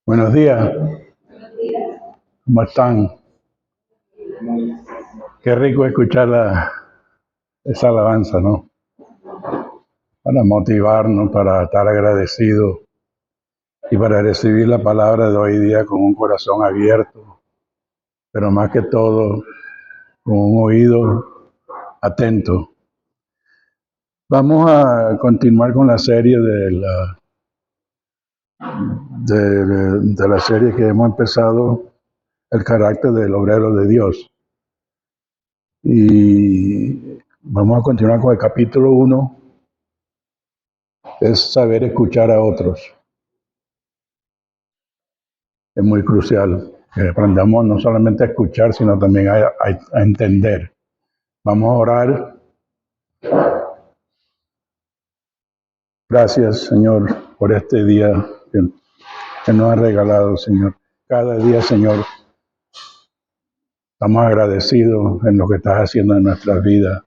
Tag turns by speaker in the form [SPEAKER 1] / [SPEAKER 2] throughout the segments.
[SPEAKER 1] Buenos días, ¿cómo están? Qué rico escuchar esa alabanza, ¿no? Para motivarnos, para estar agradecidos y para recibir la palabra de hoy día con un corazón abierto, pero más que todo con un oído atento. Vamos a continuar con la serie de la serie que hemos empezado, el carácter del obrero de Dios. Y vamos a continuar con el capítulo 1, es saber escuchar a otros. Es muy crucial que aprendamos no solamente a escuchar, sino también a entender. Vamos a orar. Gracias, Señor, por este día que nos has regalado, Señor. Cada día, Señor, estamos agradecidos en lo que estás haciendo en nuestras vidas.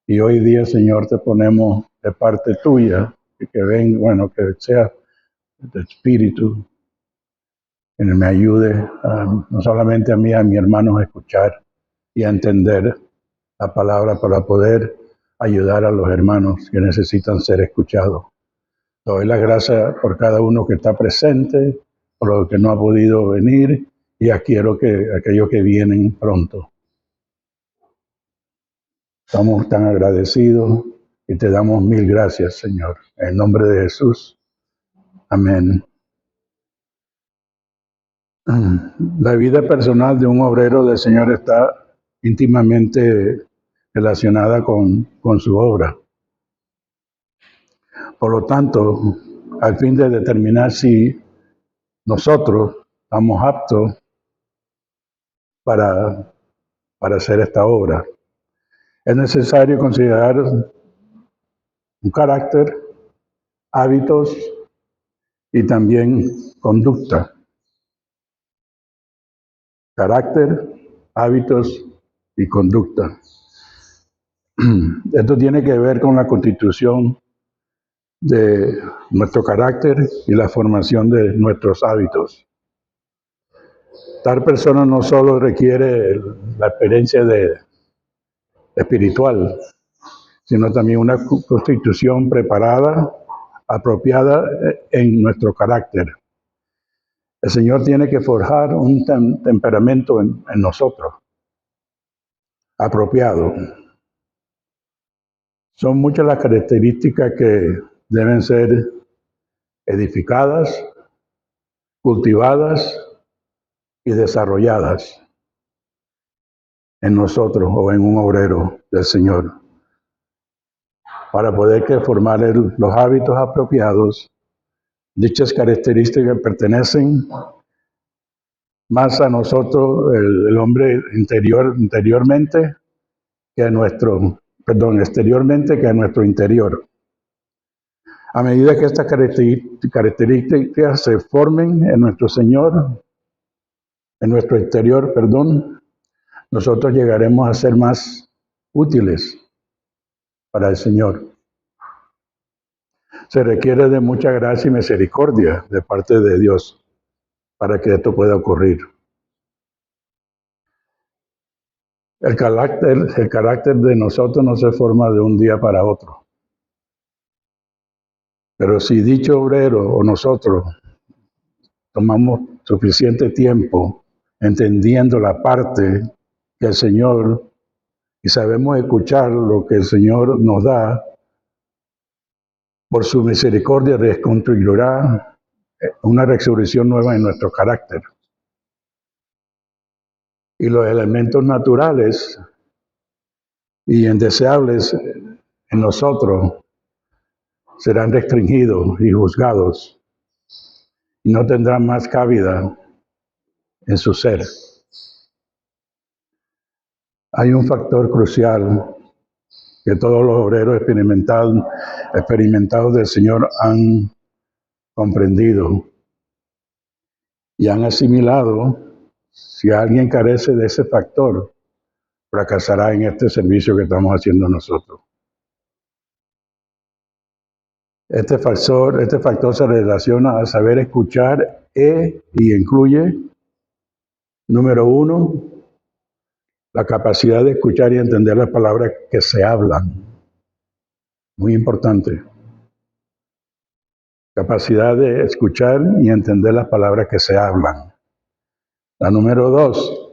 [SPEAKER 1] Y hoy día, Señor, te ponemos de parte tuya, que que sea tu Espíritu, que me ayude no solamente a mí, a mis hermanos a escuchar y a entender la palabra para poder ayudar a los hermanos que necesitan ser escuchados. Doy las gracias por cada uno que está presente, por los que no ha podido venir y quiero que aquellos que vienen pronto. Estamos tan agradecidos y te damos mil gracias, Señor. En el nombre de Jesús. Amén. La vida personal de un obrero del Señor está íntimamente relacionada con su obra. Por lo tanto, al fin de determinar si nosotros estamos aptos para hacer esta obra, es necesario considerar un carácter, hábitos y también conducta. Carácter, hábitos y conducta. Esto tiene que ver con la constitución de nuestro carácter y la formación de nuestros hábitos. Tal persona no solo requiere la experiencia espiritual, sino también una constitución preparada, apropiada en nuestro carácter. El Señor tiene que forjar un temperamento en nosotros, apropiado. Son muchas las características que deben ser edificadas, cultivadas y desarrolladas en nosotros o en un obrero del Señor, para poder formar los hábitos apropiados. Dichas características pertenecen más a nosotros, el hombre exteriormente que a nuestro interior. A medida que estas características se formen en nuestro Señor, en nuestro exterior, nosotros llegaremos a ser más útiles para el Señor. Se requiere de mucha gracia y misericordia de parte de Dios para que esto pueda ocurrir. El carácter de nosotros no se forma de un día para otro. Pero si dicho obrero o nosotros tomamos suficiente tiempo entendiendo la parte que el Señor, y sabemos escuchar lo que el Señor nos da, por su misericordia reconstruirá una resurrección nueva en nuestro carácter. Y los elementos naturales y indeseables en nosotros serán restringidos y juzgados y no tendrán más cabida en su ser. Hay un factor crucial que todos los obreros experimentados del Señor han comprendido y han asimilado. Si alguien carece de ese factor, fracasará en este servicio que estamos haciendo nosotros. Este factor se relaciona a saber escuchar y incluye, número 1, la capacidad de escuchar y entender las palabras que se hablan. Muy importante. Capacidad de escuchar y entender las palabras que se hablan. La número 2,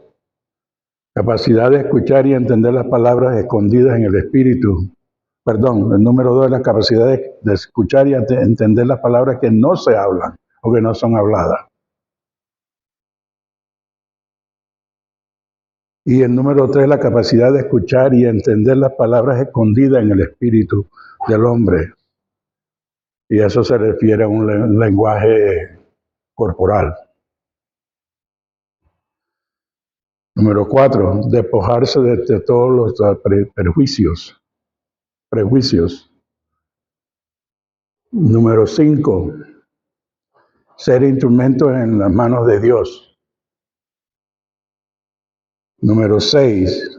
[SPEAKER 1] capacidad de escuchar y entender las palabras escondidas en el espíritu. Perdón, el número 2 es la capacidad de escuchar y entender las palabras que no se hablan o que no son habladas. Y el número 3, la capacidad de escuchar y entender las palabras escondidas en el espíritu del hombre. Y eso se refiere a un lenguaje corporal. Número 4, despojarse de todos los prejuicios. Número 5, ser instrumentos en las manos de Dios. Número 6,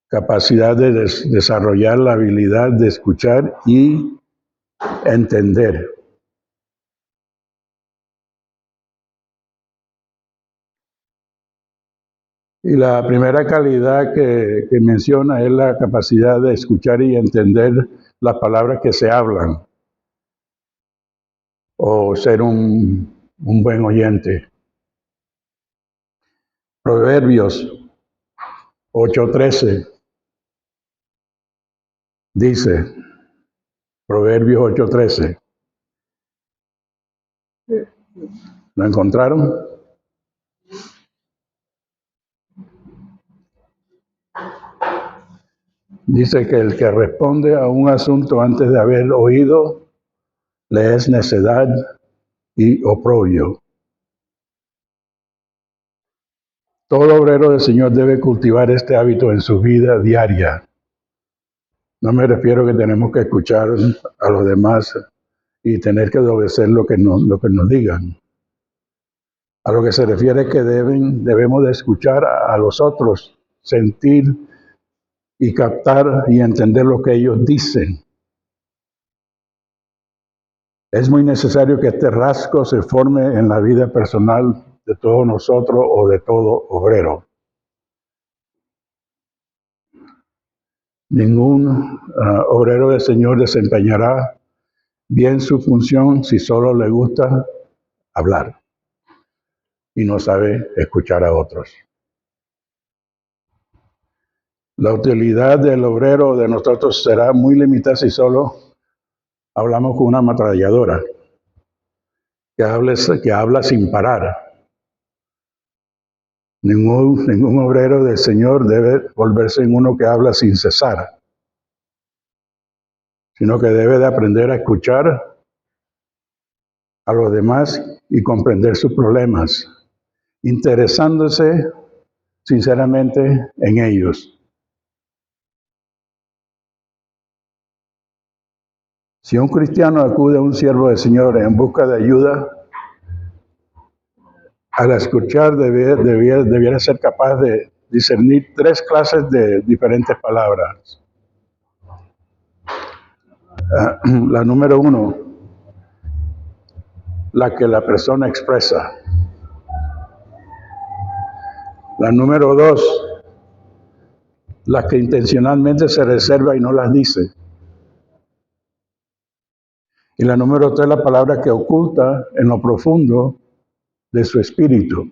[SPEAKER 1] capacidad de desarrollar la habilidad de escuchar y entender. Y la primera calidad que menciona es la capacidad de escuchar y entender las palabras que se hablan, o ser un buen oyente. Proverbios 8:13 dice, Proverbios 8:13. ¿Lo encontraron? Dice que el que responde a un asunto antes de haber oído, le es necedad y oprobio. Todo obrero del Señor debe cultivar este hábito en su vida diaria. No me refiero a que tenemos que escuchar a los demás y tener que obedecer lo que nos digan. A lo que se refiere es que debemos de escuchar a los otros, sentir y captar y entender lo que ellos dicen. Es muy necesario que este rasgo se forme en la vida personal de todos nosotros o de todo obrero. Ningún obrero del Señor desempeñará bien su función si solo le gusta hablar y no sabe escuchar a otros. La utilidad del obrero de nosotros será muy limitada si solo hablamos con una ametralladora que habla sin parar. Ningún obrero del Señor debe volverse en uno que habla sin cesar, sino que debe de aprender a escuchar a los demás y comprender sus problemas, interesándose sinceramente en ellos. Si un cristiano acude a un siervo del Señor en busca de ayuda, al escuchar debiera ser capaz de discernir 3 clases de diferentes palabras. La número 1, la que la persona expresa. La número 2, la que intencionalmente se reserva y no las dice. Y la número 3, la palabra que oculta en lo profundo de su espíritu.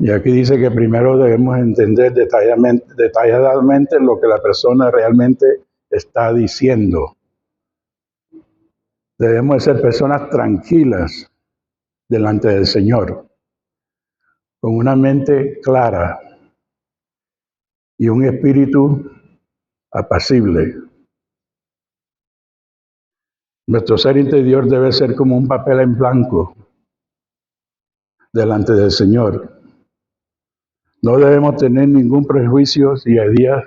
[SPEAKER 1] Y aquí dice que primero debemos entender detalladamente lo que la persona realmente está diciendo. Debemos ser personas tranquilas delante del Señor, con una mente clara y un espíritu apacible. Nuestro ser interior debe ser como un papel en blanco delante del Señor. No debemos tener ningún prejuicio ni idea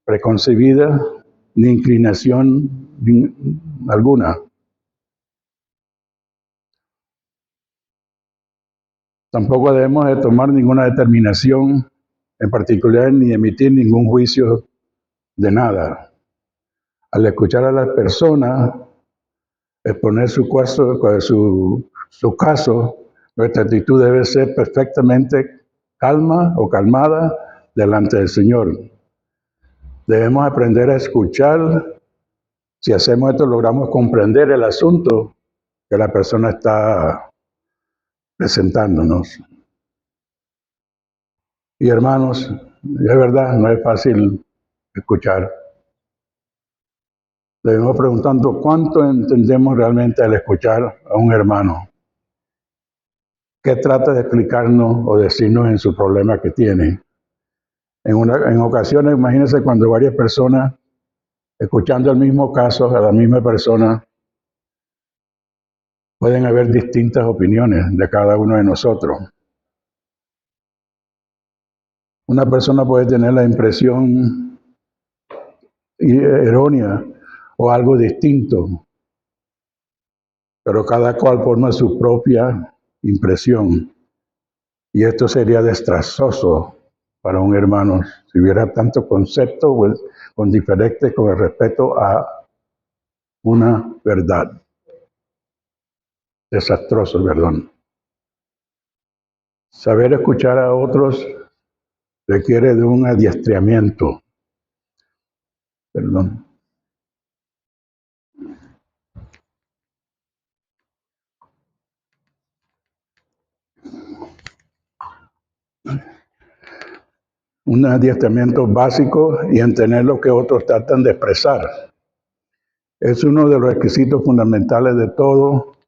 [SPEAKER 1] preconcebida ni inclinación alguna. Tampoco debemos de tomar ninguna determinación en particular ni emitir ningún juicio de nada. Al escuchar a las personas exponer su caso, nuestra actitud debe ser perfectamente calma o calmada delante del Señor. Debemos aprender a escuchar. Si hacemos esto, logramos comprender el asunto que la persona está presentándonos. Y hermanos, es verdad, no es fácil escuchar. Debemos preguntando cuánto entendemos realmente al escuchar a un hermano que trata de explicarnos o decirnos en su problema que tiene. En ocasiones, imagínense cuando varias personas, escuchando el mismo caso a la misma persona, pueden haber distintas opiniones de cada uno de nosotros. Una persona puede tener la impresión errónea o algo distinto, pero cada cual forma su propia impresión. Y esto sería desastroso para un hermano si hubiera tanto concepto con diferentes con respecto a una verdad. Desastroso, perdón. Saber escuchar a otros requiere de un adiestramiento. Perdón. Un adiestramiento básico y entender lo que otros tratan de expresar. Es uno de los requisitos fundamentales de todos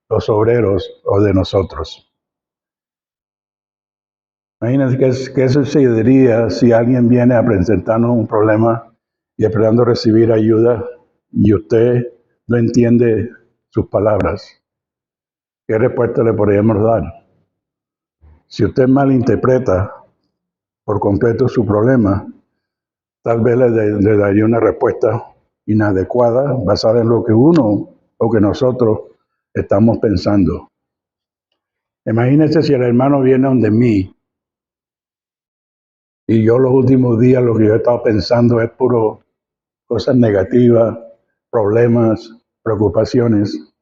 [SPEAKER 1] los obreros o de nosotros. Imagínense qué sucedería si alguien viene a presentarnos un problema y esperando recibir ayuda y usted no entiende sus palabras. ¿Qué respuesta le podríamos dar? Si usted malinterpreta por completo su problema, tal vez le daría una respuesta inadecuada basada en lo que uno o que nosotros estamos pensando. Imagínense si el hermano viene donde mí y yo los últimos días lo que yo he estado pensando es puro cosas negativas, problemas, preocupaciones.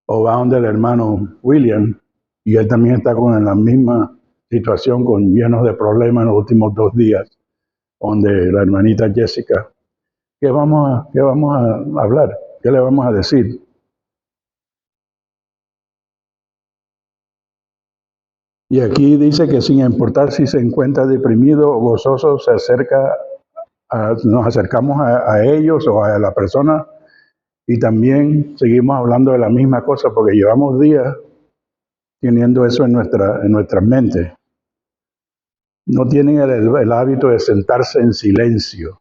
[SPEAKER 1] O va donde el hermano William y él también está con la misma situación, con llenos de problemas en los últimos 2 días, donde la hermanita Jessica, ¿qué vamos a hablar? ¿Qué le vamos a decir? Y aquí dice que sin importar si se encuentra deprimido o gozoso, nos acercamos a ellos o a la persona y también seguimos hablando de la misma cosa porque llevamos días teniendo eso en nuestra mente. No tienen el hábito de sentarse en silencio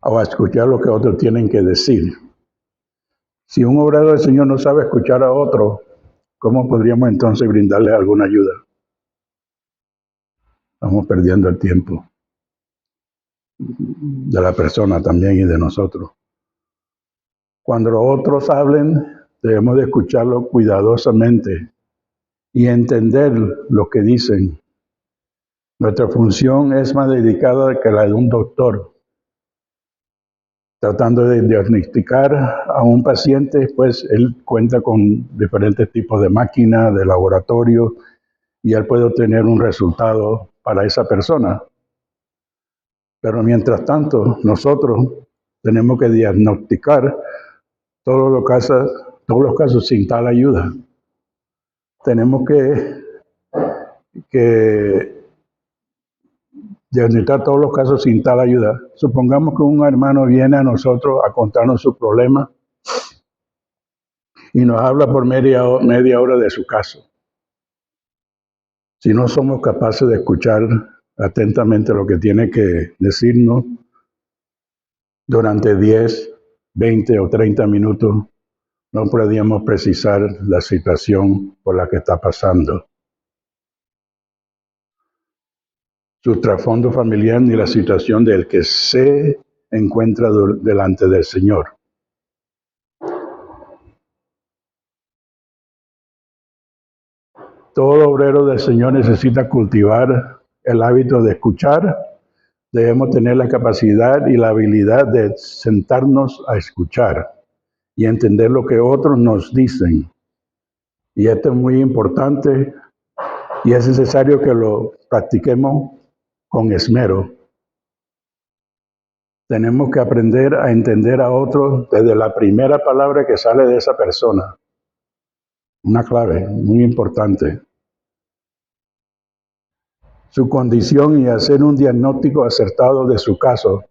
[SPEAKER 1] o a escuchar lo que otros tienen que decir. Si un obrero del Señor no sabe escuchar a otro, ¿cómo podríamos entonces brindarle alguna ayuda? Estamos perdiendo el tiempo de la persona también y de nosotros. Cuando los otros hablen, debemos de escucharlo cuidadosamente y entender lo que dicen. Nuestra función es más dedicada que la de un doctor. Tratando de diagnosticar a un paciente, pues él cuenta con diferentes tipos de máquinas, de laboratorio, y él puede obtener un resultado para esa persona. Pero mientras tanto, nosotros tenemos que diagnosticar todos los casos sin tal ayuda. Tenemos que diagnosticar todos los casos sin tal ayuda. Supongamos que un hermano viene a nosotros a contarnos su problema y nos habla por media hora de su caso. Si no somos capaces de escuchar atentamente lo que tiene que decirnos durante 10, 20 o 30 minutos, no podríamos precisar la situación por la que está pasando. Su trasfondo familiar ni la situación del que se encuentra delante del Señor. Todo obrero del Señor necesita cultivar el hábito de escuchar, debemos tener la capacidad y la habilidad de sentarnos a escuchar y entender lo que otros nos dicen. Y esto es muy importante y es necesario que lo practiquemos con esmero. Tenemos que aprender a entender a otros desde la primera palabra que sale de esa persona. Una clave muy importante. Su condición y hacer un diagnóstico acertado de su caso.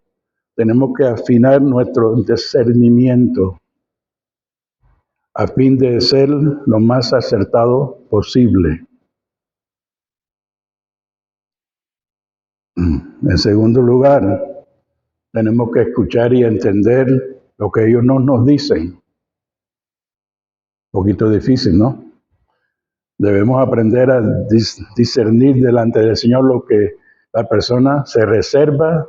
[SPEAKER 1] Tenemos que afinar nuestro discernimiento a fin de ser lo más acertado posible. En segundo lugar, tenemos que escuchar y entender lo que ellos no nos dicen. Un poquito difícil, ¿no? Debemos aprender a discernir delante del Señor lo que la persona se reserva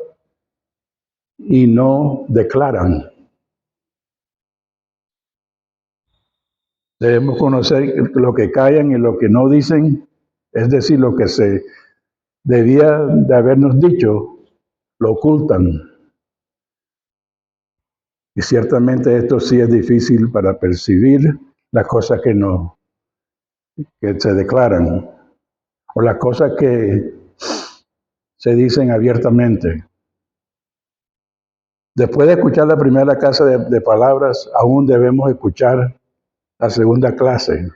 [SPEAKER 1] y no declaran. Debemos conocer lo que callan y lo que no dicen, es decir, lo que se debía de habernos dicho, lo ocultan. Y ciertamente esto sí es difícil para percibir las cosas que se declaran o las cosas que se dicen abiertamente. Después de escuchar la primera clase de palabras, aún debemos escuchar la segunda clase,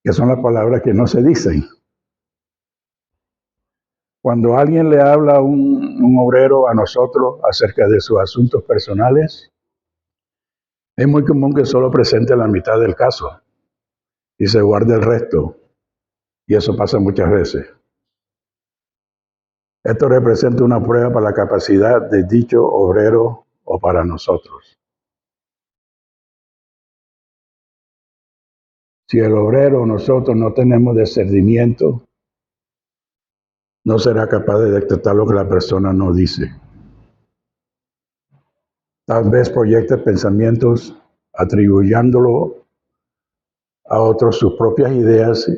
[SPEAKER 1] que son las palabras que no se dicen. Cuando alguien le habla a un obrero a nosotros acerca de sus asuntos personales, es muy común que solo presente la mitad del caso y se guarde el resto. Y eso pasa muchas veces. Esto representa una prueba para la capacidad de dicho obrero o para nosotros. Si el obrero o nosotros no tenemos discernimiento, no será capaz de detectar lo que la persona no dice. Tal vez proyecte pensamientos atribuyéndolo a otros sus propias ideas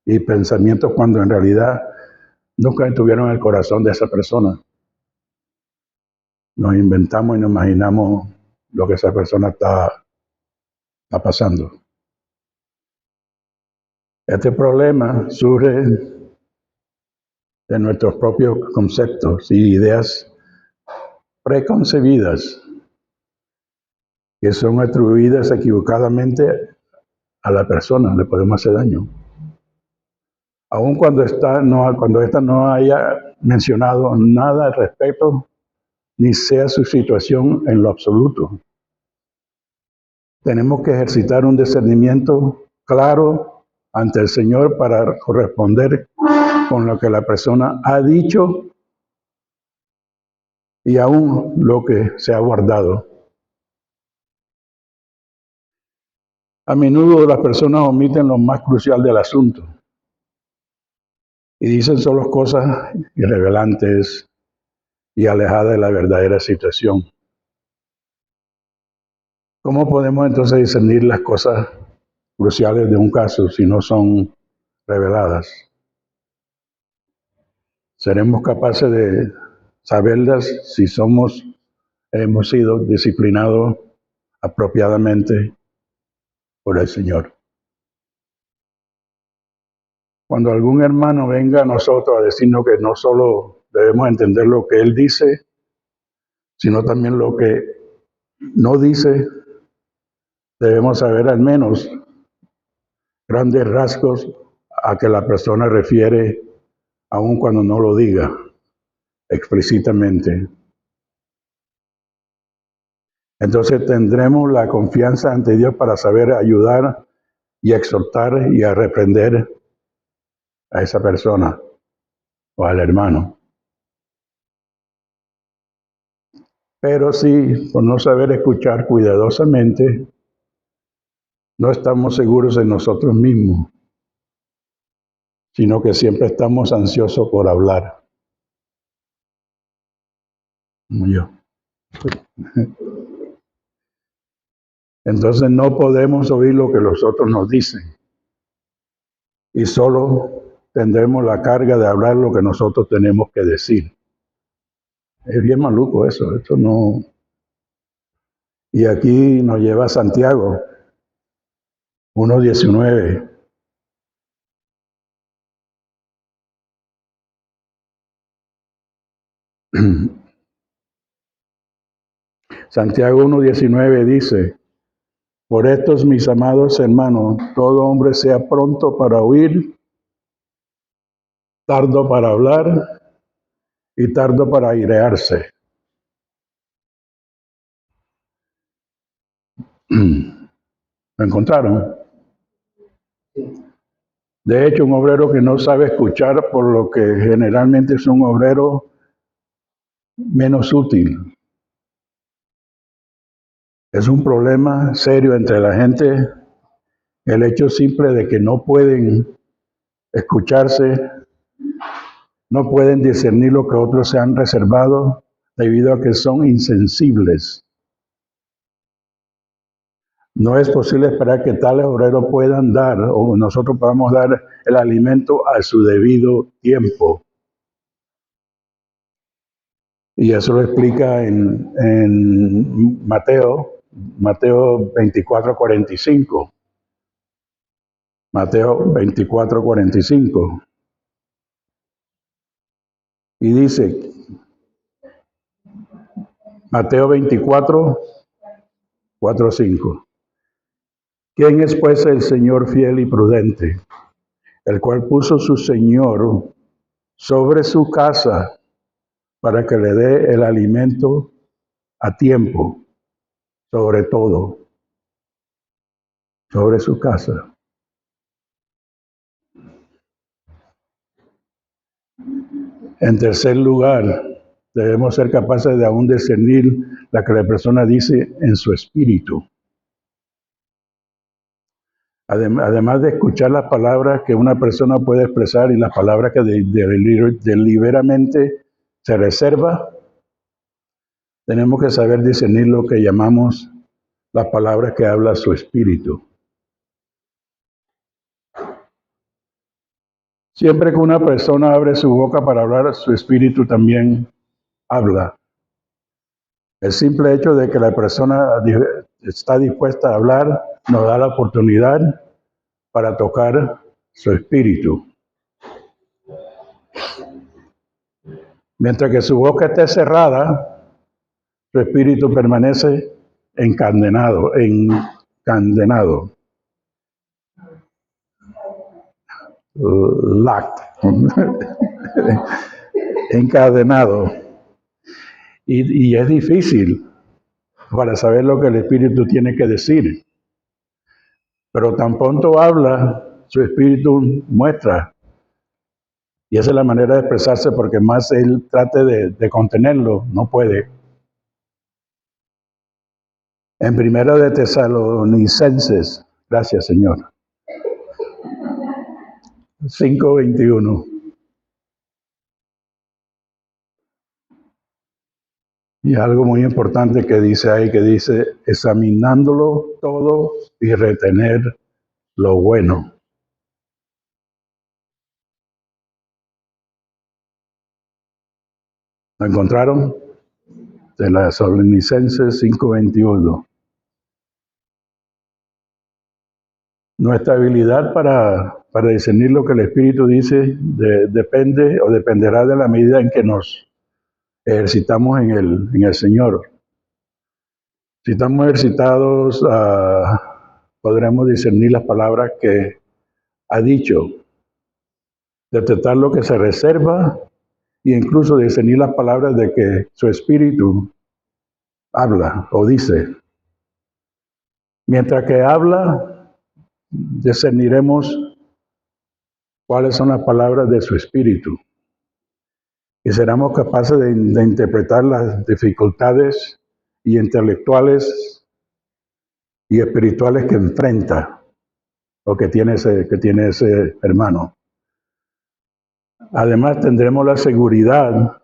[SPEAKER 1] y pensamientos cuando en realidad nunca estuvieron en el corazón de esa persona. Nos inventamos y nos imaginamos lo que esa persona está pasando. Este problema surge de nuestros propios conceptos y ideas preconcebidas que son atribuidas equivocadamente a la persona, le podemos hacer daño. Aun cuando ésta no haya mencionado nada al respecto, ni sea su situación en lo absoluto. Tenemos que ejercitar un discernimiento claro ante el Señor para corresponder con lo que la persona ha dicho y aún lo que se ha guardado. A menudo las personas omiten lo más crucial del asunto y dicen solo cosas irrelevantes y alejadas de la verdadera situación. ¿Cómo podemos entonces discernir las cosas cruciales de un caso si no son reveladas? ¿Seremos capaces de saberlas si hemos sido disciplinados apropiadamente por el Señor? Cuando algún hermano venga a nosotros a decirnos que no solo debemos entender lo que Él dice, sino también lo que no dice, debemos saber al menos grandes rasgos a que la persona refiere, aun cuando no lo diga explícitamente. Entonces tendremos la confianza ante Dios para saber ayudar y exhortar y a reprender a esa persona o al hermano. Pero si por no saber escuchar cuidadosamente, no estamos seguros en nosotros mismos, sino que siempre estamos ansiosos por hablar. Como yo. Entonces no podemos oír lo que los otros nos dicen y solo tendremos la carga de hablar lo que nosotros tenemos que decir. Es bien maluco eso no. Y aquí nos lleva a Santiago 1:19. Santiago 1:19 dice: por estos, mis amados hermanos, todo hombre sea pronto para oír, tardo para hablar y tardo para airearse. ¿Lo encontraron? De hecho, un obrero que no sabe escuchar, por lo que generalmente es un obrero menos útil. Es un problema serio entre la gente el hecho simple de que no pueden escucharse, no pueden discernir lo que otros se han reservado debido a que son insensibles. No es posible esperar que tales obreros puedan dar o nosotros podamos dar el alimento a su debido tiempo. Y eso lo explica en Mateo 24:45. Mateo 24:45. Y dice, Mateo 24:4-5. ¿Quién es pues el Señor fiel y prudente, el cual puso su Señor sobre su casa para que le dé el alimento a tiempo, sobre todo, sobre su casa? En tercer lugar, debemos ser capaces de aún discernir la que la persona dice en su espíritu. Además de escuchar las palabras que una persona puede expresar y las palabras que deliberadamente se reserva, tenemos que saber discernir lo que llamamos las palabras que habla su espíritu. Siempre que una persona abre su boca para hablar, su espíritu también habla. El simple hecho de que la persona está dispuesta a hablar nos da la oportunidad para tocar su espíritu. Mientras que su boca esté cerrada, su espíritu permanece encadenado. Locked. Encadenado. Y es difícil para saber lo que el espíritu tiene que decir. Pero tan pronto habla, su espíritu muestra. Y esa es la manera de expresarse, porque más él trate de contenerlo, no puede. En Primera de Tesalonicenses, gracias Señor, 5:21. Y algo muy importante que dice ahí, que dice, examinándolo todo y retener lo bueno. ¿Lo encontraron? De la Tesalonicenses 5:21. Nuestra habilidad para discernir lo que el Espíritu dice depende o dependerá de la medida en que nos ejercitamos en el Señor. Si estamos ejercitados, podremos discernir las palabras que ha dicho, detectar lo que se reserva e incluso discernir las palabras de que su espíritu habla o dice. Mientras que habla, discerniremos cuáles son las palabras de su espíritu y seremos capaces de interpretar las dificultades y intelectuales y espirituales que enfrenta o que tiene ese hermano. Además, tendremos la seguridad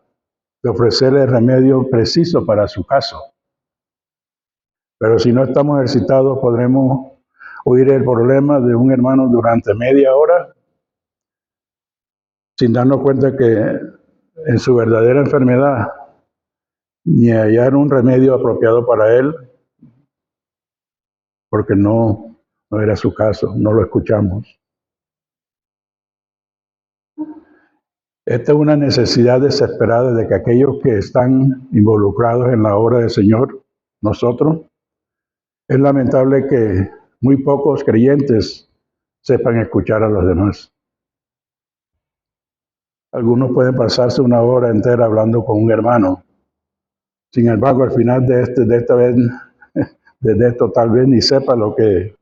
[SPEAKER 1] de ofrecerle el remedio preciso para su caso. Pero si no estamos ejercitados, podremos oír el problema de un hermano durante media hora sin darnos cuenta que en su verdadera enfermedad ni hallar un remedio apropiado para él, porque no era su caso, no lo escuchamos. Esta es una necesidad desesperada de que aquellos que están involucrados en la obra del Señor, nosotros, es lamentable que muy pocos creyentes sepan escuchar a los demás. Algunos pueden pasarse una hora entera hablando con un hermano. Sin embargo, al final de esto tal vez ni sepa lo que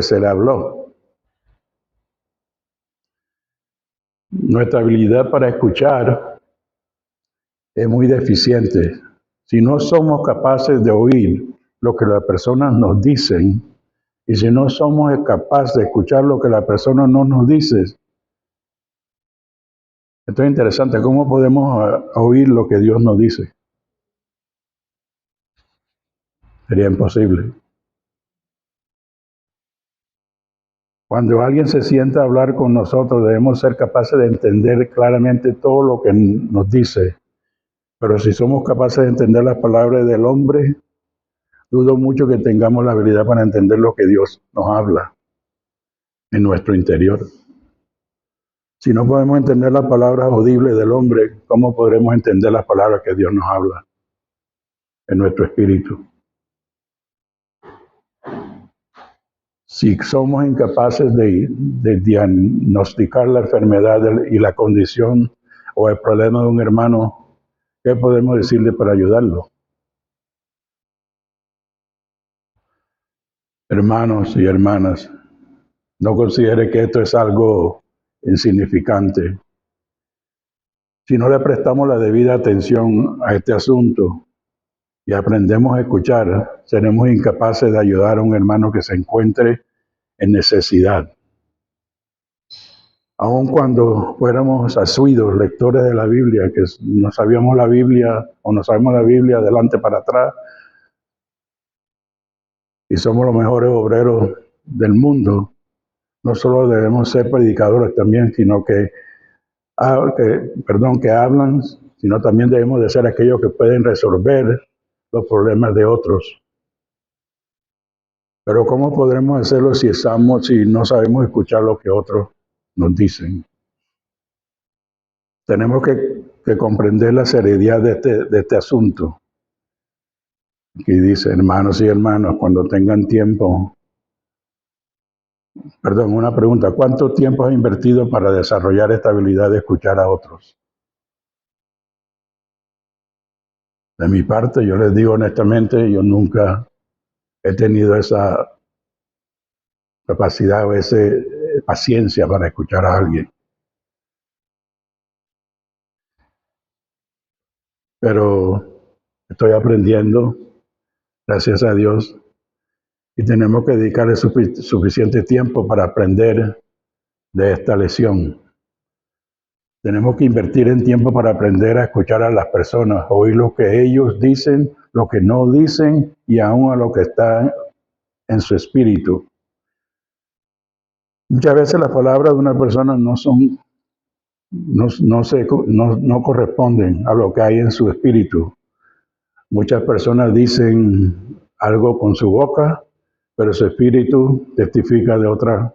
[SPEAKER 1] se le habló. Nuestra habilidad para escuchar es muy deficiente. Si no somos capaces de oír lo que las personas nos dicen, y si no somos capaces de escuchar lo que la persona no nos dice, esto es interesante. ¿Cómo podemos oír lo que Dios nos dice? Sería imposible. Cuando alguien se sienta a hablar con nosotros, debemos ser capaces de entender claramente todo lo que nos dice. Pero si somos capaces de entender las palabras del hombre, dudo mucho que tengamos la habilidad para entender lo que Dios nos habla en nuestro interior. Si no podemos entender las palabras audibles del hombre, ¿cómo podremos entender las palabras que Dios nos habla en nuestro espíritu? Si somos incapaces de diagnosticar la enfermedad y la condición o el problema de un hermano, ¿qué podemos decirle para ayudarlo? Hermanos y hermanas, no considere que esto es algo insignificante. Si no le prestamos la debida atención a este asunto y aprendemos a escuchar, seremos incapaces de ayudar a un hermano que se encuentre en necesidad. Aun cuando fuéramos asiduos lectores de la Biblia, que no sabíamos la Biblia o no sabemos la Biblia adelante para atrás, y somos los mejores obreros del mundo, no solo debemos ser predicadores también, sino que hablan, sino también debemos de ser aquellos que pueden resolver los problemas de otros. Pero ¿cómo podremos hacerlo si no sabemos escuchar lo que otros nos dicen? Tenemos que comprender la seriedad de este asunto. Y dice, hermanos y hermanas, cuando tengan tiempo, una pregunta, ¿cuánto tiempo has invertido para desarrollar esta habilidad de escuchar a otros? De mi parte, yo les digo honestamente, yo nunca he tenido esa capacidad o esa paciencia para escuchar a alguien. Pero estoy aprendiendo, gracias a Dios, y tenemos que dedicarle suficiente tiempo para aprender de esta lección. Tenemos que invertir en tiempo para aprender a escuchar a las personas, oír lo que ellos dicen, lo que no dicen y aún a lo que está en su espíritu. Muchas veces las palabras de una persona no corresponden a lo que hay en su espíritu. Muchas personas dicen algo con su boca, pero su espíritu testifica de otra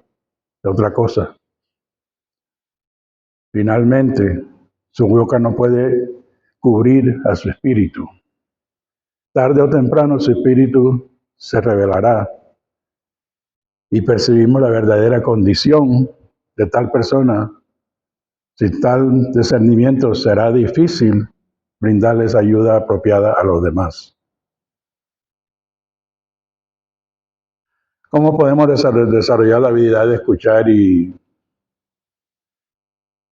[SPEAKER 1] cosa. Finalmente, su boca no puede cubrir a su espíritu. Tarde o temprano su espíritu se revelará y percibimos la verdadera condición de tal persona. Sin tal discernimiento será difícil brindarles ayuda apropiada a los demás. ¿Cómo podemos desarrollar la habilidad de escuchar y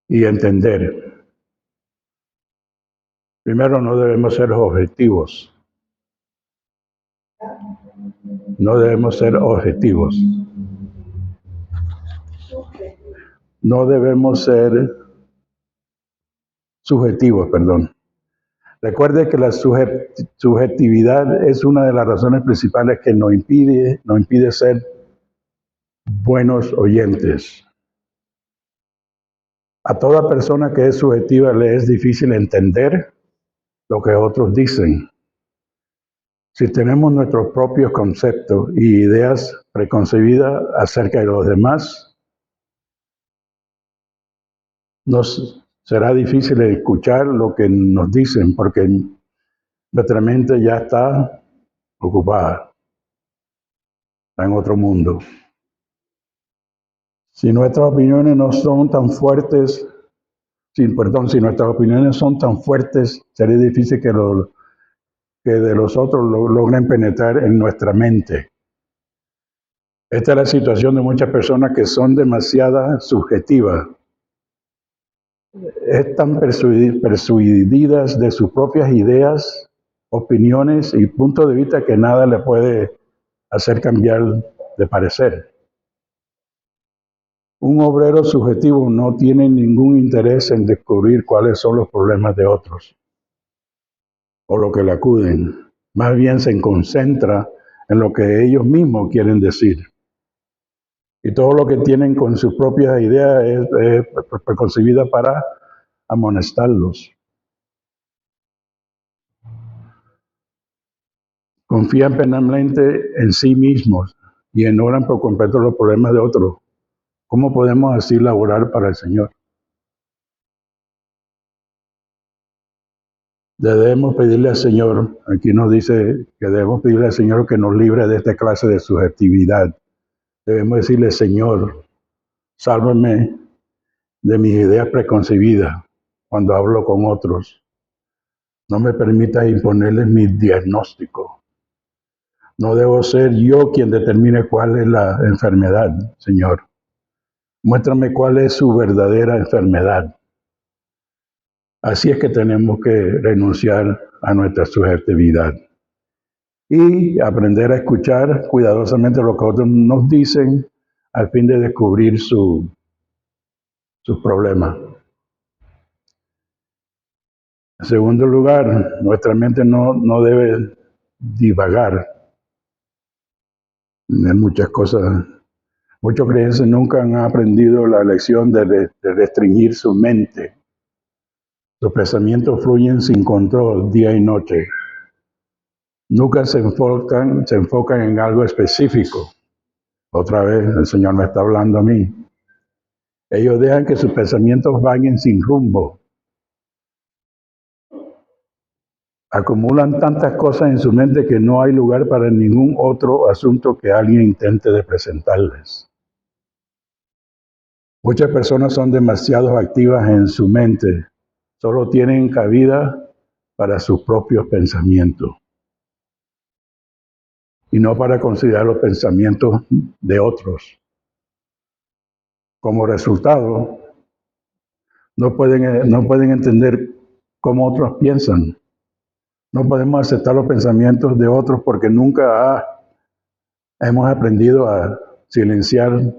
[SPEAKER 1] entender? Primero, no debemos ser objetivos. No debemos ser objetivos. No debemos ser subjetivos, Recuerde que la subjetividad es una de las razones principales que nos impide ser buenos oyentes. A toda persona que es subjetiva le es difícil entender lo que otros dicen. Si tenemos nuestros propios conceptos y ideas preconcebidas acerca de los demás, nos será difícil escuchar lo que nos dicen porque nuestra mente ya está ocupada, está en otro mundo. Si nuestras opiniones no son tan fuertes, si nuestras opiniones son tan fuertes, sería difícil que de los otros logren penetrar en nuestra mente. Esta es la situación de muchas personas que son demasiado subjetivas. Están persuadidas de sus propias ideas, opiniones y puntos de vista que nada le puede hacer cambiar de parecer. Un obrero subjetivo no tiene ningún interés en descubrir cuáles son los problemas de otros o lo que le acuden. Más bien se concentra en lo que ellos mismos quieren decir. Y todo lo que tienen con sus propias ideas es preconcebida para amonestarlos. Confían plenamente en sí mismos y ignoran por completo los problemas de otros. ¿Cómo podemos así laborar para el Señor? Debemos pedirle al Señor, aquí nos dice que debemos pedirle al Señor que nos libre de esta clase de subjetividad. Debemos decirle, Señor, sálvame de mis ideas preconcebidas cuando hablo con otros. No me permitas imponerles mi diagnóstico. No debo ser yo quien determine cuál es la enfermedad, Señor. Muéstrame cuál es su verdadera enfermedad. Así es que tenemos que renunciar a nuestra subjetividad y aprender a escuchar cuidadosamente lo que otros nos dicen al fin de descubrir sus problemas. En segundo lugar, nuestra mente no debe divagar en muchas cosas. Muchos creyentes nunca han aprendido la lección de restringir su mente. Los pensamientos fluyen sin control día y noche. Nunca se enfocan en algo específico. Otra vez el Señor me está hablando a mí. Ellos dejan que sus pensamientos vayan sin rumbo. Acumulan tantas cosas en su mente que no hay lugar para ningún otro asunto que alguien intente de presentarles. Muchas personas son demasiado activas en su mente. Solo tienen cabida para sus propios pensamientos y no para considerar los pensamientos de otros. Como resultado, no pueden entender cómo otros piensan. No podemos aceptar los pensamientos de otros porque nunca hemos aprendido a silenciar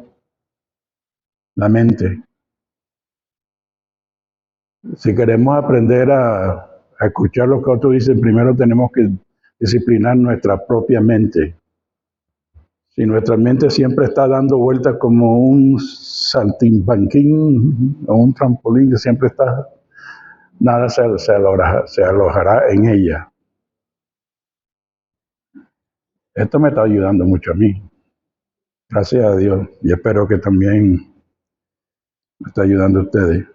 [SPEAKER 1] la mente. Si queremos aprender a escuchar lo que otros dicen, primero tenemos que disciplinar nuestra propia mente. Si nuestra mente siempre está dando vueltas como un saltimbanquín o un trampolín que siempre está, nada se alojará en ella. Esto me está ayudando mucho a mí. Gracias a Dios. Y espero que también me esté ayudando a ustedes.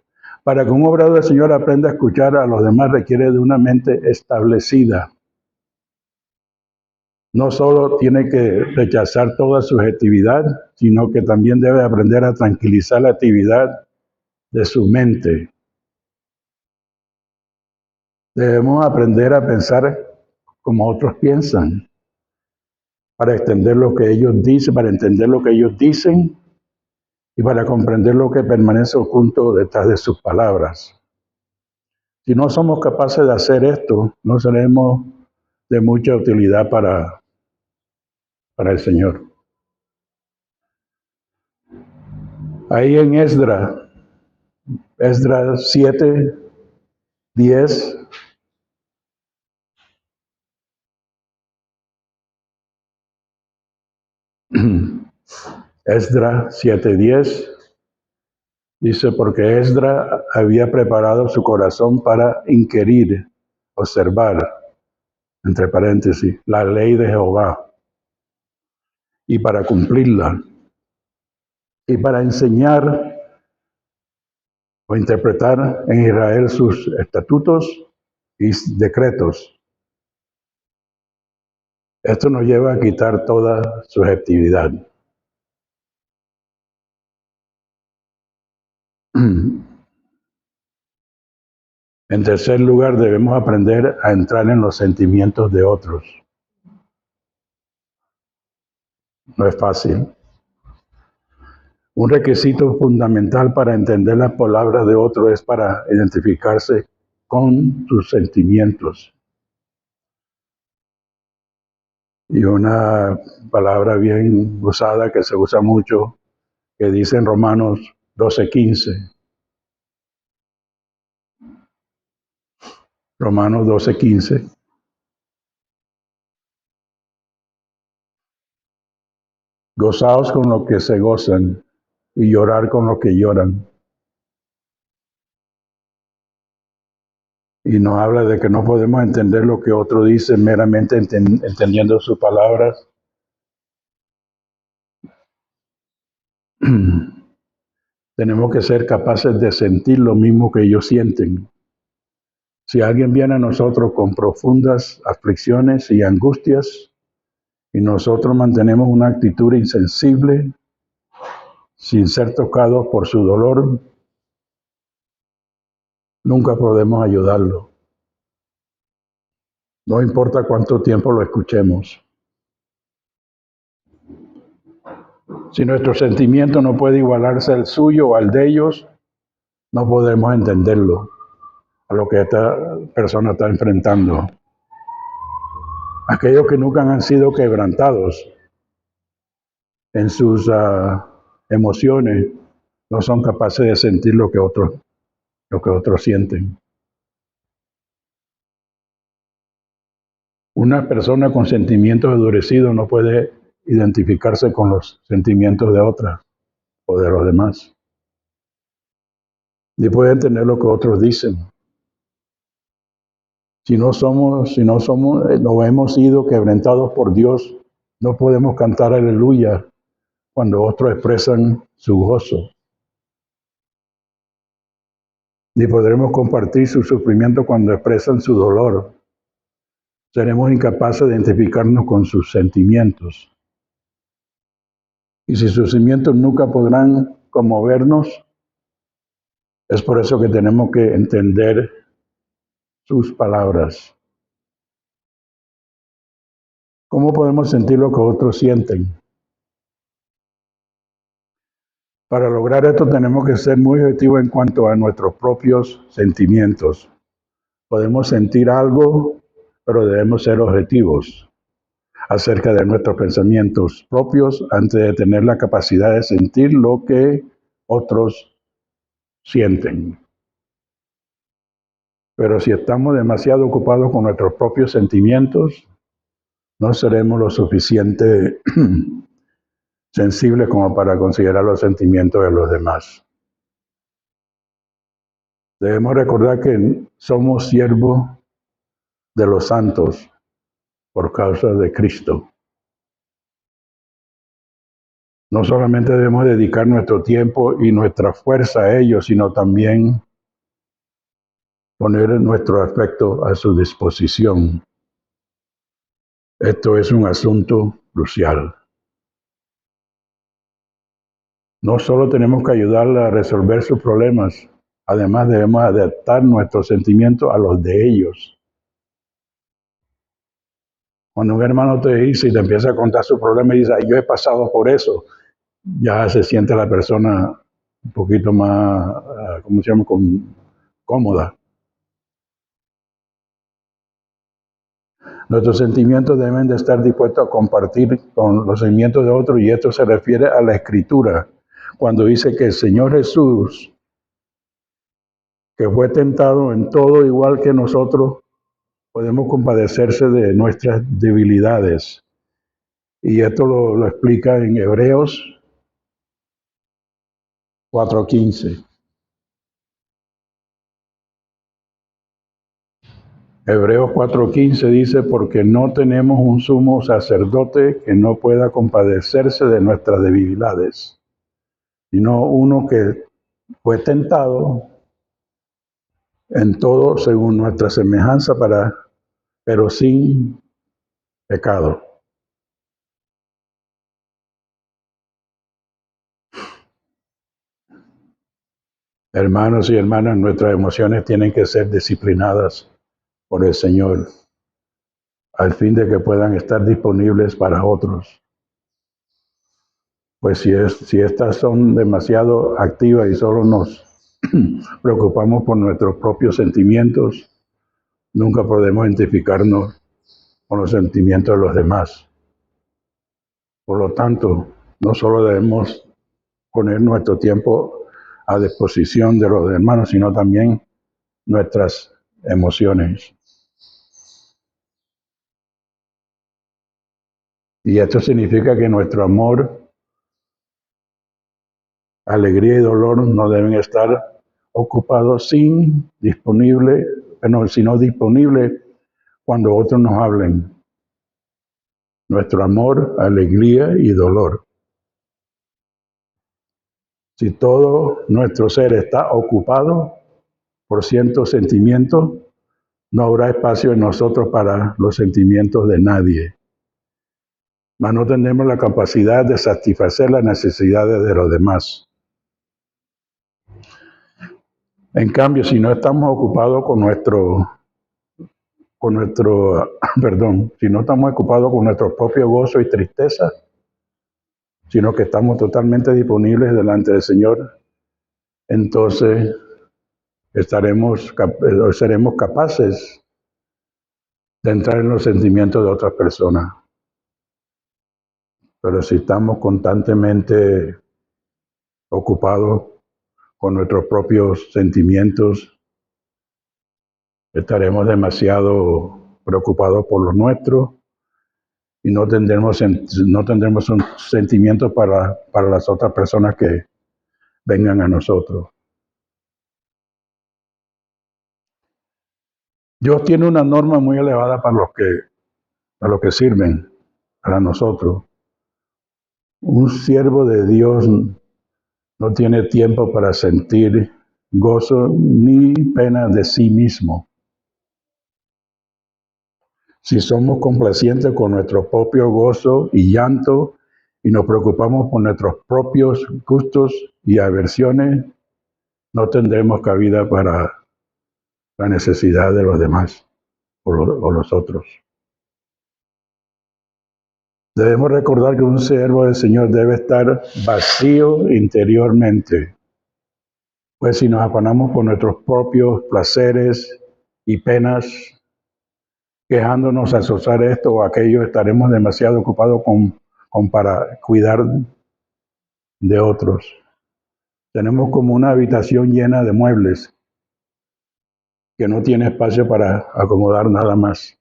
[SPEAKER 1] Para que un obrador del Señor aprenda a escuchar a los demás requiere de una mente establecida. No solo tiene que rechazar toda subjetividad, sino que también debe aprender a tranquilizar la actividad de su mente. Debemos aprender a pensar como otros piensan, para entender lo que ellos dicen, y para comprender lo que permanece oculto detrás de sus palabras. Si no somos capaces de hacer esto, no seremos de mucha utilidad para el Señor. Ahí en Esdras 7, 10, Esdras 7:10 Dice, porque Esdras había preparado su corazón para inquirir, observar, entre paréntesis, la ley de Jehová y para cumplirla y para enseñar o interpretar en Israel sus estatutos y decretos. Esto nos lleva a quitar toda subjetividad. En tercer lugar, debemos aprender a entrar en los sentimientos de otros. No es fácil. Un requisito fundamental para entender las palabras de otro es para identificarse con sus sentimientos. Y una palabra bien usada que se usa mucho, que dice en Romanos 12:15. Romanos 12:15. Gozaos con lo que se gozan y llorar con lo que lloran. Y nos habla de que no podemos entender lo que otro dice meramente entendiendo sus palabras. Tenemos que ser capaces de sentir lo mismo que ellos sienten. Si alguien viene a nosotros con profundas aflicciones y angustias y nosotros mantenemos una actitud insensible, sin ser tocados por su dolor, nunca podemos ayudarlo. No importa cuánto tiempo lo escuchemos. Si nuestro sentimiento no puede igualarse al suyo o al de ellos, no podemos entenderlo, a lo que esta persona está enfrentando. Aquellos que nunca han sido quebrantados en sus emociones no son capaces de sentir lo que otros sienten. Una persona con sentimientos endurecidos no puede identificarse con los sentimientos de otras o de los demás. Ni puede entender lo que otros dicen. Si no hemos sido quebrantados por Dios, no podemos cantar aleluya cuando otros expresan su gozo. Ni podremos compartir su sufrimiento cuando expresan su dolor. Seremos incapaces de identificarnos con sus sentimientos. Y si sus sentimientos nunca podrán conmovernos, es por eso que tenemos que entender sus palabras. ¿Cómo podemos sentir lo que otros sienten? Para lograr esto tenemos que ser muy objetivos en cuanto a nuestros propios sentimientos. Podemos sentir algo, pero debemos ser objetivos acerca de nuestros pensamientos propios antes de tener la capacidad de sentir lo que otros sienten. Pero si estamos demasiado ocupados con nuestros propios sentimientos, no seremos lo suficiente sensibles como para considerar los sentimientos de los demás. Debemos recordar que somos siervos de los santos por causa de Cristo. No solamente debemos dedicar nuestro tiempo y nuestra fuerza a ellos, sino también poner nuestro afecto a su disposición. Esto es un asunto crucial. No solo tenemos que ayudarle a resolver sus problemas, además debemos adaptar nuestros sentimientos a los de ellos. Cuando un hermano te dice y te empieza a contar su problema y dice, yo he pasado por eso, ya se siente la persona un poquito más, cómoda. Nuestros sentimientos deben de estar dispuestos a compartir con los sentimientos de otros, y esto se refiere a la Escritura, cuando dice que el Señor Jesús, que fue tentado en todo igual que nosotros, podemos compadecerse de nuestras debilidades. Y esto lo explica en Hebreos 4:15. Hebreos 4:15 dice, porque no tenemos un sumo sacerdote que no pueda compadecerse de nuestras debilidades, sino uno que fue tentado en todo según nuestra semejanza, pero sin pecado. Hermanos y hermanas, nuestras emociones tienen que ser disciplinadas por el Señor, al fin de que puedan estar disponibles para otros. Pues si estas son demasiado activas y solo nos preocupamos por nuestros propios sentimientos, nunca podemos identificarnos con los sentimientos de los demás. Por lo tanto, no solo debemos poner nuestro tiempo a disposición de los hermanos, sino también nuestras emociones. Y esto significa que nuestro amor, alegría y dolor no deben estar ocupados sino disponibles cuando otros nos hablen. Nuestro amor, alegría y dolor. Si todo nuestro ser está ocupado por ciertos sentimientos, no habrá espacio en nosotros para los sentimientos de nadie. Mas no tendremos la capacidad de satisfacer las necesidades de los demás. En cambio, si no estamos ocupados si no estamos ocupados con nuestro propio gozo y tristeza, sino que estamos totalmente disponibles delante del Señor, entonces seremos capaces de entrar en los sentimientos de otras personas. Pero si estamos constantemente ocupados con nuestros propios sentimientos, estaremos demasiado preocupados por los nuestros y no tendremos un sentimiento para las otras personas que vengan a nosotros. Dios tiene una norma muy elevada para los que sirven, para nosotros. Un siervo de Dios no tiene tiempo para sentir gozo ni pena de sí mismo. Si somos complacientes con nuestro propio gozo y llanto y nos preocupamos por nuestros propios gustos y aversiones, no tendremos cabida para la necesidad de los demás o los otros. Debemos recordar que un siervo del Señor debe estar vacío interiormente, pues si nos afanamos por nuestros propios placeres y penas, quejándonos a asociar esto o aquello, estaremos demasiado ocupados para cuidar de otros. Tenemos como una habitación llena de muebles que no tiene espacio para acomodar nada más.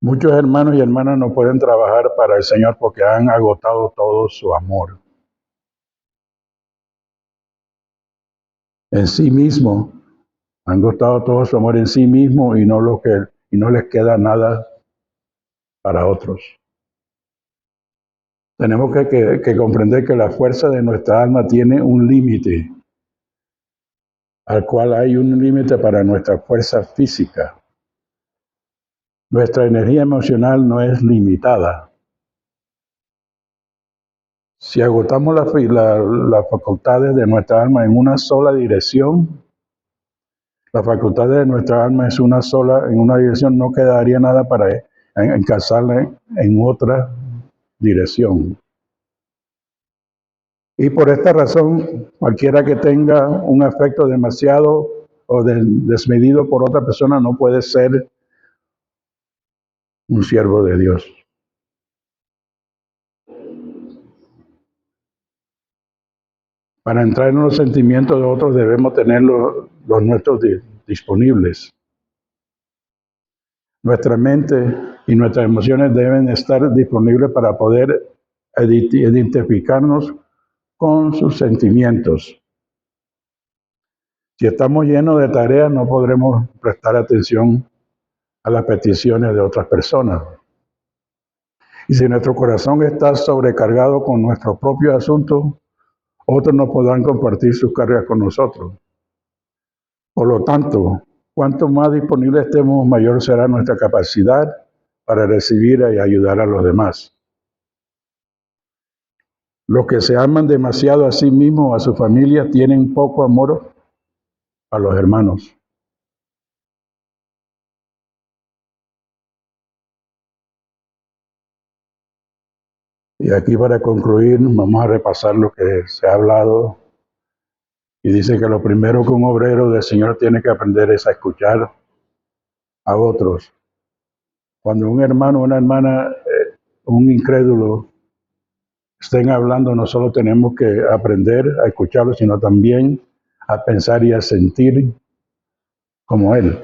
[SPEAKER 1] Muchos hermanos y hermanas no pueden trabajar para el Señor porque han agotado todo su amor en sí mismo. Han agotado todo su amor en sí mismo y no les queda nada para otros. Tenemos que comprender que la fuerza de nuestra alma tiene un límite, al cual hay un límite para nuestra fuerza física. Nuestra energía emocional no es limitada. Si agotamos las facultades de nuestra alma en una sola dirección, las facultades de nuestra alma en una dirección, no quedaría nada para encasarla en otra dirección. Y por esta razón, cualquiera que tenga un afecto demasiado o desmedido por otra persona no puede ser un siervo de Dios. Para entrar en los sentimientos de otros debemos tener los nuestros disponibles. Nuestra mente y nuestras emociones deben estar disponibles para poder identificarnos con sus sentimientos. Si estamos llenos de tareas, no podremos prestar atención a las peticiones de otras personas. Y si nuestro corazón está sobrecargado con nuestros propios asuntos, otros no podrán compartir sus cargas con nosotros. Por lo tanto, cuanto más disponibles estemos, mayor será nuestra capacidad para recibir y ayudar a los demás. Los que se aman demasiado a sí mismos o a su familia tienen poco amor a los hermanos. Y aquí para concluir, vamos a repasar lo que se ha hablado. Y dice que lo primero que un obrero del Señor tiene que aprender es a escuchar a otros. Cuando un hermano o una hermana, un incrédulo, estén hablando, no solo tenemos que aprender a escucharlo, sino también a pensar y a sentir como él.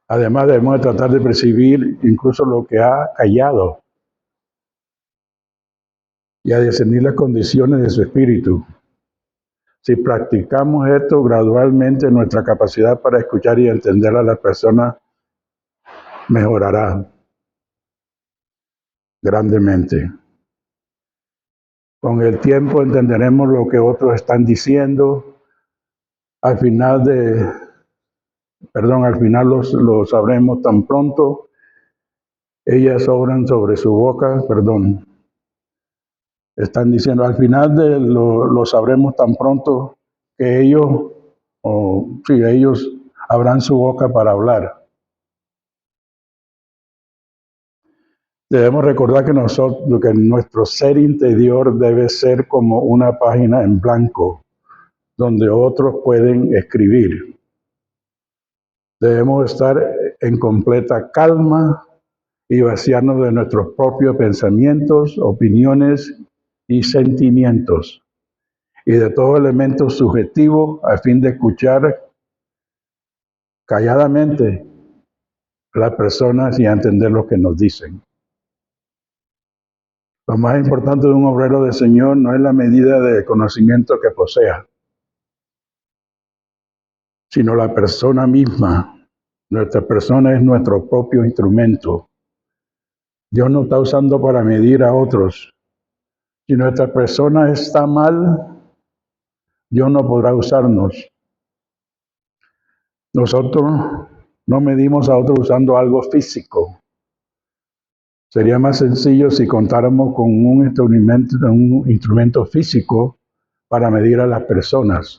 [SPEAKER 1] Además, debemos de tratar de percibir incluso lo que ha callado y a discernir las condiciones de su espíritu. Si practicamos esto gradualmente, nuestra capacidad para escuchar y entender a las personas mejorará grandemente. Con el tiempo entenderemos lo que otros están diciendo. Al final lo sabremos tan pronto. Ellas obran sobre su boca, Están diciendo, al final lo sabremos tan pronto que ellos abran su boca para hablar. Debemos recordar que nuestro ser interior debe ser como una página en blanco, donde otros pueden escribir. Debemos estar en completa calma y vaciarnos de nuestros propios pensamientos, opiniones y sentimientos, y de todo elemento subjetivo a fin de escuchar calladamente a las personas y a entender lo que nos dicen. Lo más importante de un obrero del Señor no es la medida de conocimiento que posea, sino la persona misma. Nuestra persona es nuestro propio instrumento. Dios nos está usando para medir a otros. Si nuestra persona está mal, Dios no podrá usarnos. Nosotros no medimos a otros usando algo físico. Sería más sencillo si contáramos con un instrumento físico para medir a las personas.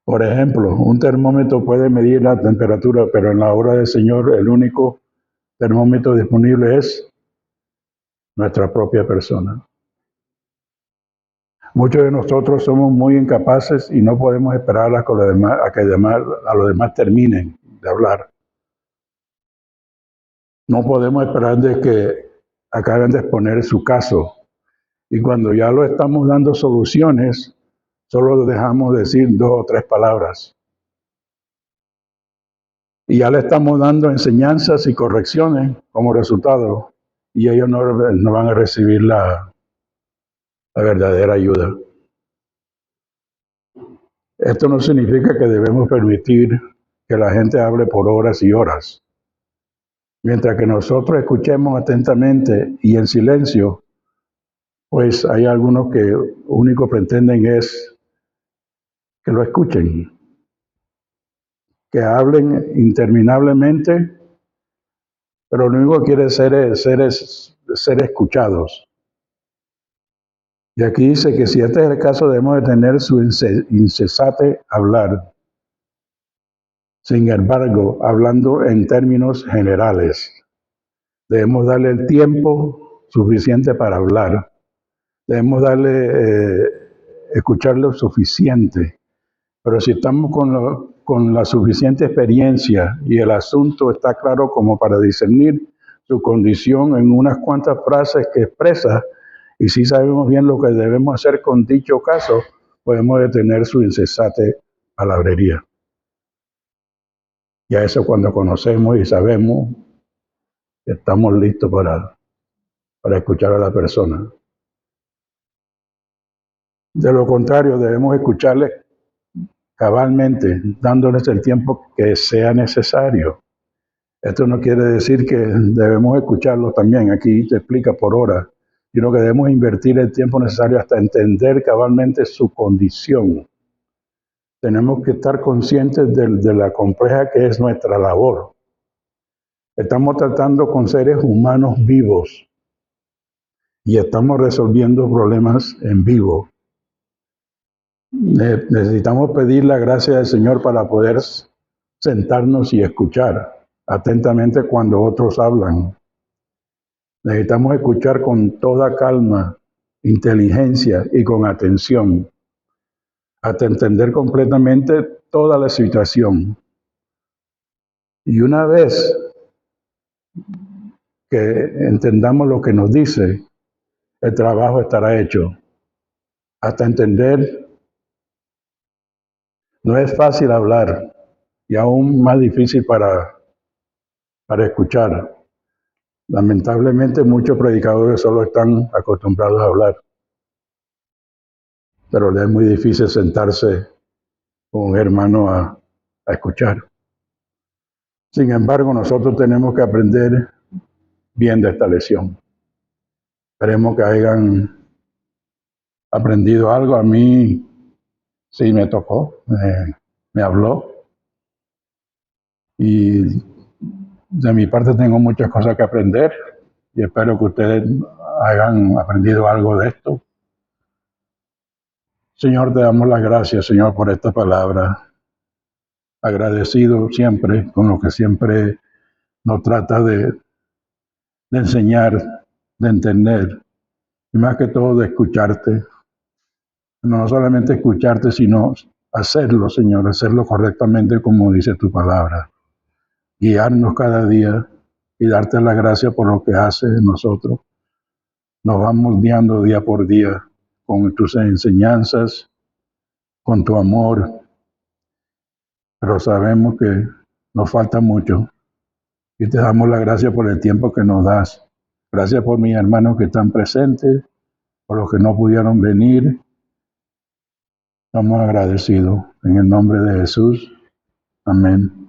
[SPEAKER 1] Por ejemplo, un termómetro puede medir la temperatura, pero en la obra del Señor el único termómetro disponible es nuestra propia persona. Muchos de nosotros somos muy incapaces y no podemos esperar a que los demás terminen de hablar. No podemos esperar de que acaben de exponer su caso. Y cuando ya lo estamos dando soluciones, solo dejamos decir 2 o 3 palabras. Y ya le estamos dando enseñanzas y correcciones como resultado. Y ellos no van a recibir la verdadera ayuda. Esto no significa que debemos permitir que la gente hable por horas y horas. Mientras que nosotros escuchemos atentamente y en silencio, pues hay algunos que único pretenden es que lo escuchen, que hablen interminablemente, pero lo único que quiere es ser escuchados. Y aquí dice que si este es el caso, debemos de tener su incesante hablar. Sin embargo, hablando en términos generales, debemos darle el tiempo suficiente para hablar. Debemos escuchar lo suficiente. Pero si estamos con la suficiente experiencia y el asunto está claro como para discernir su condición en unas cuantas frases que expresa, y si sabemos bien lo que debemos hacer con dicho caso, podemos detener su incesante palabrería. Y a eso cuando conocemos y sabemos, estamos listos para escuchar a la persona. De lo contrario, debemos escucharles cabalmente, dándoles el tiempo que sea necesario. Esto no quiere decir que debemos escucharlos también, aquí te explica por hora, sino que debemos invertir el tiempo necesario hasta entender cabalmente su condición. Tenemos que estar conscientes de la compleja que es nuestra labor. Estamos tratando con seres humanos vivos y estamos resolviendo problemas en vivo. Necesitamos pedir la gracia del Señor para poder sentarnos y escuchar atentamente cuando otros hablan. Necesitamos escuchar con toda calma, inteligencia y con atención, hasta entender completamente toda la situación. Y una vez que entendamos lo que nos dice, el trabajo estará hecho. Hasta entender, no es fácil hablar y aún más difícil para escuchar. Lamentablemente muchos predicadores solo están acostumbrados a hablar, pero les es muy difícil sentarse con un hermano a escuchar. Sin embargo, nosotros tenemos que aprender bien de esta lección. Esperemos que hayan aprendido algo. A mí sí me tocó, me habló. Y de mi parte tengo muchas cosas que aprender y espero que ustedes hayan aprendido algo de esto. Señor, te damos las gracias, Señor, por esta palabra. Agradecido siempre con lo que siempre nos trata de enseñar, de entender y más que todo de escucharte. No solamente escucharte, sino hacerlo, Señor, hacerlo correctamente como dice tu palabra. Guiarnos cada día y darte la gracia por lo que haces en nosotros. Nos vamos moldeando día por día con tus enseñanzas, con tu amor, pero sabemos que nos falta mucho y te damos la gracia por el tiempo que nos das. Gracias por mis hermanos que están presentes, por los que no pudieron venir. Estamos agradecidos. En el nombre de Jesús. Amén.